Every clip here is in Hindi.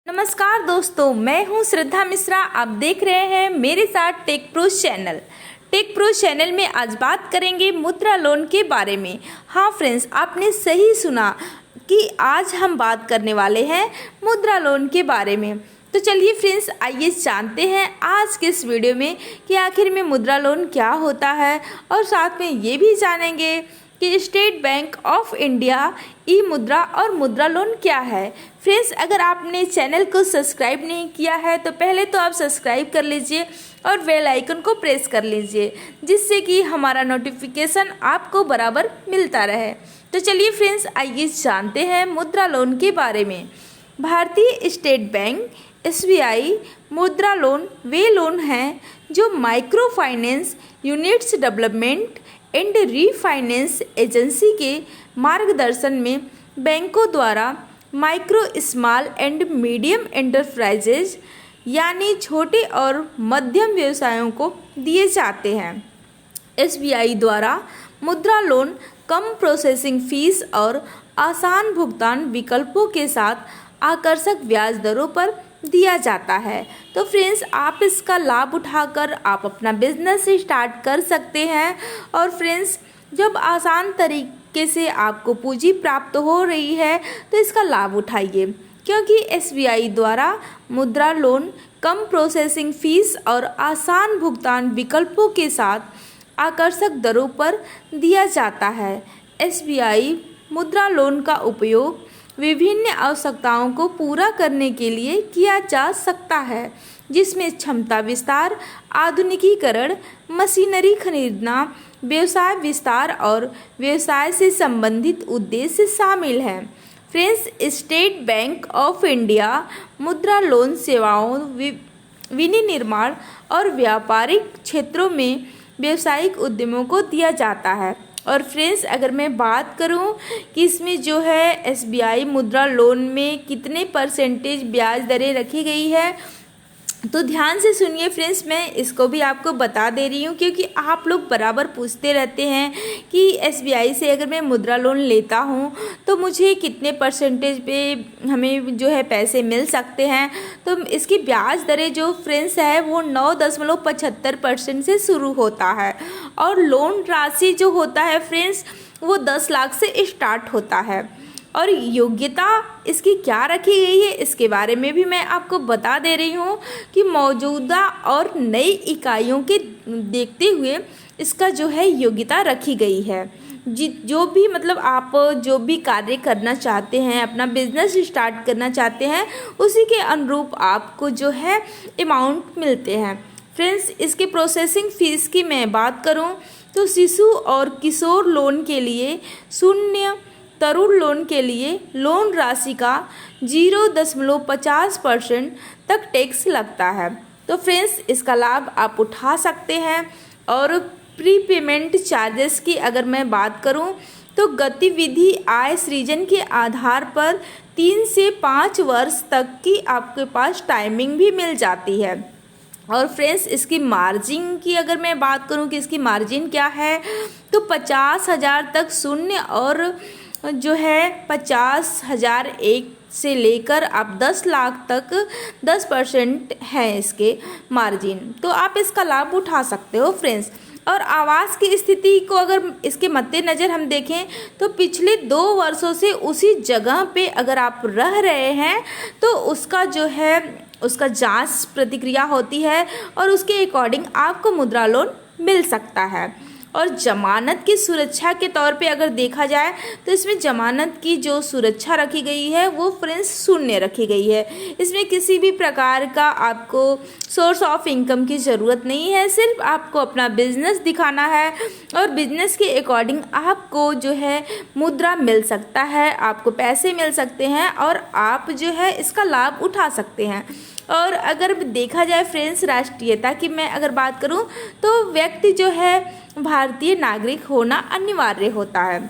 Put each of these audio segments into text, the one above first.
नमस्कार दोस्तों, मैं हूं श्रद्धा मिश्रा। आप देख रहे हैं मेरे साथ take pro channel. Take pro channel में आज बात करेंगे मुद्रा लोन के बारे में। हाँ फ्रेंड्स, आपने सही सुना कि आज हम बात करने वाले हैं मुद्रा लोन के बारे में। तो चलिए फ्रेंड्स, आइए जानते हैं आज के इस वीडियो में कि आखिर में मुद्रा लोन क्या होता है, और साथ में ये भी जानेंगे कि स्टेट बैंक ऑफ इंडिया ई मुद्रा और मुद्रा लोन क्या है। फ्रेंड्स, अगर आपने चैनल को सब्सक्राइब नहीं किया है तो पहले तो आप सब्सक्राइब कर लीजिए और बेल आइकन को प्रेस कर लीजिए, जिससे कि हमारा नोटिफिकेशन आपको बराबर मिलता रहे। तो चलिए फ्रेंड्स, आइए जानते हैं मुद्रा लोन के बारे में। भारतीय स्टेट बैंक SBI मुद्रा लोन वे लोन हैं जो micro finance units development and refinance agency के मार्गदर्शन में बैंकों द्वारा micro small and medium enterprises यानी छोटे और मध्यम व्यवसायों को दिए जाते हैं। SBI द्वारा मुद्रा लोन कम प्रोसेसिंग फीस और आसान भुगतान विकल्पों के साथ आकर्षक ब्याज दरों पर दिया जाता है। तो फ्रेंड्स, आप इसका लाभ उठाकर आप अपना बिजनेस स्टार्ट कर सकते हैं। और फ्रेंड्स, जब आसान तरीके से आपको पूंजी प्राप्त हो रही है तो इसका लाभ उठाइए, क्योंकि SBI द्वारा मुद्रा लोन कम प्रोसेसिंग फीस और आसान भुगतान विकल्पों के साथ आकर्षक दरों पर दिया जाता है। SBI मुद्रा लोन का उपयोग विभिन्न आवश्यकताओं को पूरा करने के लिए किया जा सकता है, जिसमें क्षमता विस्तार, आधुनिकीकरण, मशीनरी खरीदना, व्यवसाय विस्तार और व्यवसाय से संबंधित उद्देश्य शामिल हैं। Friends, State Bank of India Mudra loan सेवाओं विनिर्माण और व्यापारिक क्षेत्रों में व्यावसायिक उद्यमों को दिया जाता है। और फ्रेंड्स, अगर मैं बात करूं कि इसमें जो है SBI मुद्रा लोन में कितने परसेंटेज ब्याज दरें रखी गई है, तो ध्यान से सुनिए फ्रेंड्स। मैं इसको भी आपको बता दे रही हूँ, क्योंकि आप लोग बराबर पूछते रहते हैं कि SBI से अगर मैं मुद्रा लोन लेता हूँ तो मुझे कितने परसेंटेज पे हमें जो है पैसे मिल सकते हैं। तो इसकी ब्याज दरें जो फ्रेंड्स है वो 9.75% से शुरू होता है, और लोन राशि जो होता है फ्रेंड्स वो 10 लाख से स्टार्ट होता है। और योग्यता इसकी क्या रखी गई है, इसके बारे में भी मैं आपको बता दे रही हूँ कि मौजूदा और नई इकाइयों के देखते हुए इसका जो है योग्यता रखी गई है। जो भी मतलब आप जो भी कार्य करना चाहते हैं, अपना बिजनेस स्टार्ट करना चाहते हैं, उसी के अनुरूप आपको जो है अमाउंट मिलते हैं। फ्रेंड्स, इसके प्रोसेसिंग फ़ीस की मैं बात करूँ तो शिशु और किशोर लोन के लिए 0, तरुण लोन के लिए लोन राशि का 0.50% तक टैक्स लगता है। तो फ्रेंड्स, इसका लाभ आप उठा सकते हैं। और प्री पेमेंट चार्जेस की अगर मैं बात करूं तो गतिविधि आय सृजन के आधार पर 3 से 5 वर्ष तक की आपके पास टाइमिंग भी मिल जाती है। और फ्रेंड्स, इसकी मार्जिन की अगर मैं बात करूं कि इसकी मार्जिन क्या है, तो 50,000 तक शून्य और जो है 50,000 एक से लेकर आप 10 लाख तक 10% है इसके मार्जिन। तो आप इसका लाभ उठा सकते हो फ्रेंड्स। और आवास की स्थिति को अगर इसके मद्देनज़र हम देखें तो पिछले 2 वर्षों से उसी जगह पे अगर आप रह रहे हैं तो उसका जो है उसका जांच प्रतिक्रिया होती है, और उसके अकॉर्डिंग आपको मुद्रा लोन मिल सकता है। और जमानत की सुरक्षा के तौर पे अगर देखा जाए तो इसमें जमानत की जो सुरक्षा रखी गई है वो फ्रेंड्स 0 रखी गई है। इसमें किसी भी प्रकार का आपको सोर्स ऑफ इनकम की ज़रूरत नहीं है, सिर्फ आपको अपना बिजनेस दिखाना है, और बिजनेस के अकॉर्डिंग आपको जो है मुद्रा मिल सकता है, आपको पैसे मिल सकते हैं, और आप जो है इसका लाभ उठा सकते हैं। और अगर देखा जाए फ्रेंड्स, राष्ट्रीयता की मैं अगर बात करूं तो व्यक्ति जो है भारतीय नागरिक होना अनिवार्य होता है।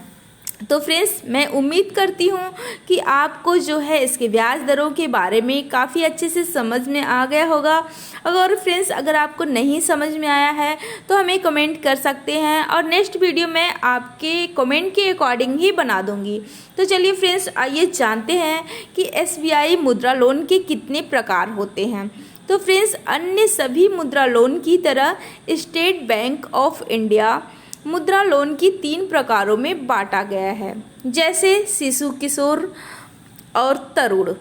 तो फ्रेंड्स, मैं उम्मीद करती हूँ कि आपको जो है इसके ब्याज दरों के बारे में काफ़ी अच्छे से समझ में आ गया होगा। अगर फ्रेंड्स अगर आपको नहीं समझ में आया है तो हमें कमेंट कर सकते हैं और नेक्स्ट वीडियो में आपके कमेंट के अकॉर्डिंग ही बना दूंगी। तो चलिए फ्रेंड्स, आइए जानते हैं कि SBI मुद्रा लोन के कितने प्रकार होते हैं। तो फ्रेंड्स, अन्य सभी मुद्रा लोन की तरह state Bank of India Mudra loan की 3 प्रकारों में बांटा गया है, जैसे शिशु किशोर और तरुण।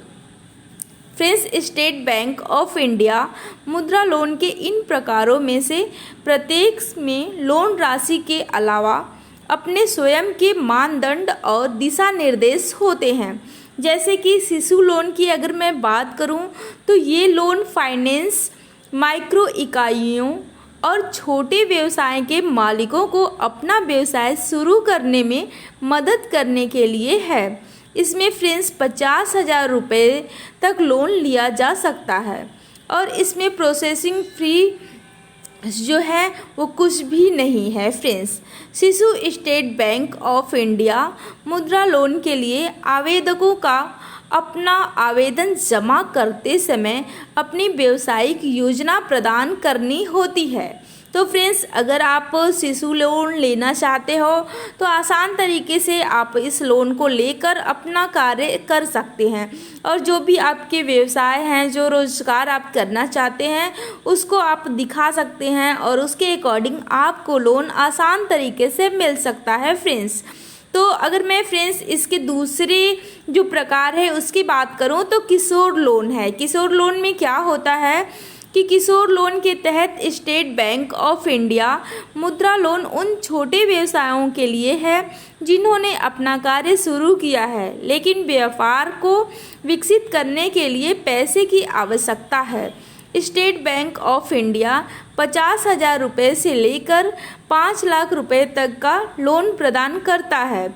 Friends, State Bank of India Mudra loan के इन प्रकारों में से प्रत्येक में लोन राशि के अलावा अपने स्वयं के मानदंड और दिशा निर्देश होते हैं। जैसे कि शिशु लोन की अगर मैं बात करूं तो ये लोन फाइनेंस माइक्रो इकाइयों और छोटे व्यवसाय के मालिकों को अपना व्यवसाय शुरू करने में मदद करने के लिए है। इसमें फ्रेंड्स 50,000 रुपये तक लोन लिया जा सकता है और इसमें प्रोसेसिंग फी जो है वो कुछ भी नहीं है। फ्रेंड्स, शिशु state Bank of India Mudra loan के लिए आवेदकों का अपना आवेदन जमा करते समय अपनी व्यावसायिक योजना प्रदान करनी होती है। तो फ्रेंड्स, अगर आप शिशु लोन लेना चाहते हो तो आसान तरीके से आप इस लोन को लेकर अपना कार्य कर सकते हैं और जो भी आपके व्यवसाय हैं, जो रोज़गार आप करना चाहते हैं, उसको आप दिखा सकते हैं और उसके अकॉर्डिंग आपको लोन आसान तरीके से मिल सकता है। फ्रेंड्स, तो अगर मैं फ्रेंड्स इसके दूसरे जो प्रकार है उसकी बात करूं तो किशोर लोन है। किशोर लोन में क्या होता है कि किशोर लोन के तहत state Bank of India Mudra loan उन छोटे व्यवसायों के लिए है जिन्होंने अपना कार्य शुरू किया है लेकिन व्यापार को विकसित करने के लिए पैसे की आवश्यकता है। स्टेट बैंक ऑफ इंडिया 50,000 रुपये से लेकर 5 लाख रुपए तक का लोन प्रदान करता है।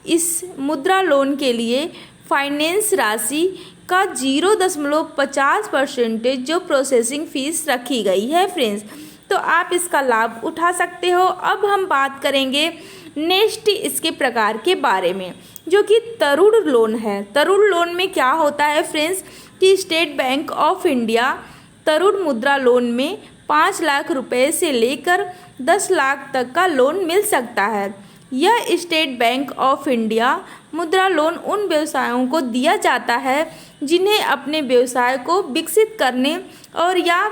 इस मुद्रा लोन के लिए फाइनेंस राशि का 0.50% जो प्रोसेसिंग फीस रखी गई है। फ्रेंड्स, तो आप इसका लाभ उठा सकते हो। अब हम बात करेंगे नेक्स्ट इसके प्रकार के बारे में, जो कि तरुण लोन है। तरुण लोन में क्या होता है फ्रेंड्स कि स्टेट बैंक ऑफ इंडिया तरुण मुद्रा लोन में 5 लाख रुपए से लेकर 10 लाख तक का लोन मिल सकता है। यह state Bank of India Mudra loan उन व्यवसायों को दिया जाता है जिन्हें अपने व्यवसाय को विकसित करने और या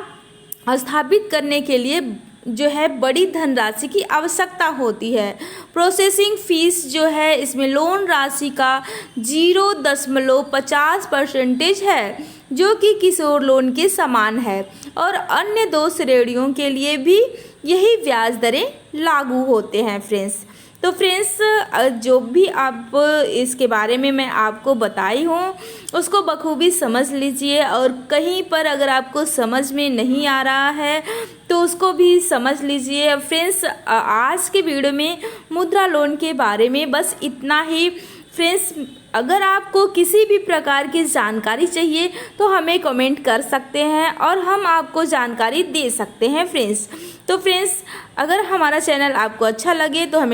स्थापित करने के लिए जो है बड़ी धनराशि की आवश्यकता होती है। प्रोसेसिंग फीस जो है इसमें लोन राशि का 0.50% है, जो कि किशोर लोन के समान है और अन्य 2 श्रेणियों के लिए भी यही ब्याज दरें लागू होते हैं। फ्रेंड्स, तो फ्रेंड्स जो भी आप इसके बारे में मैं आपको बताई हूँ उसको बखूबी समझ लीजिए और कहीं पर अगर आपको समझ में नहीं आ रहा है तो उसको भी समझ लीजिए। फ्रेंड्स, आज के वीडियो में मुद्रा लोन के बारे में बस इतना ही। फ्रेंड्स, अगर आपको किसी भी प्रकार की जानकारी चाहिए तो हमें कमेंट कर सकते हैं और हम आपको जानकारी दे सकते हैं। फ्रेंड्स, तो फ्रेंड्स अगर हमारा चैनल आपको अच्छा लगे तो हमें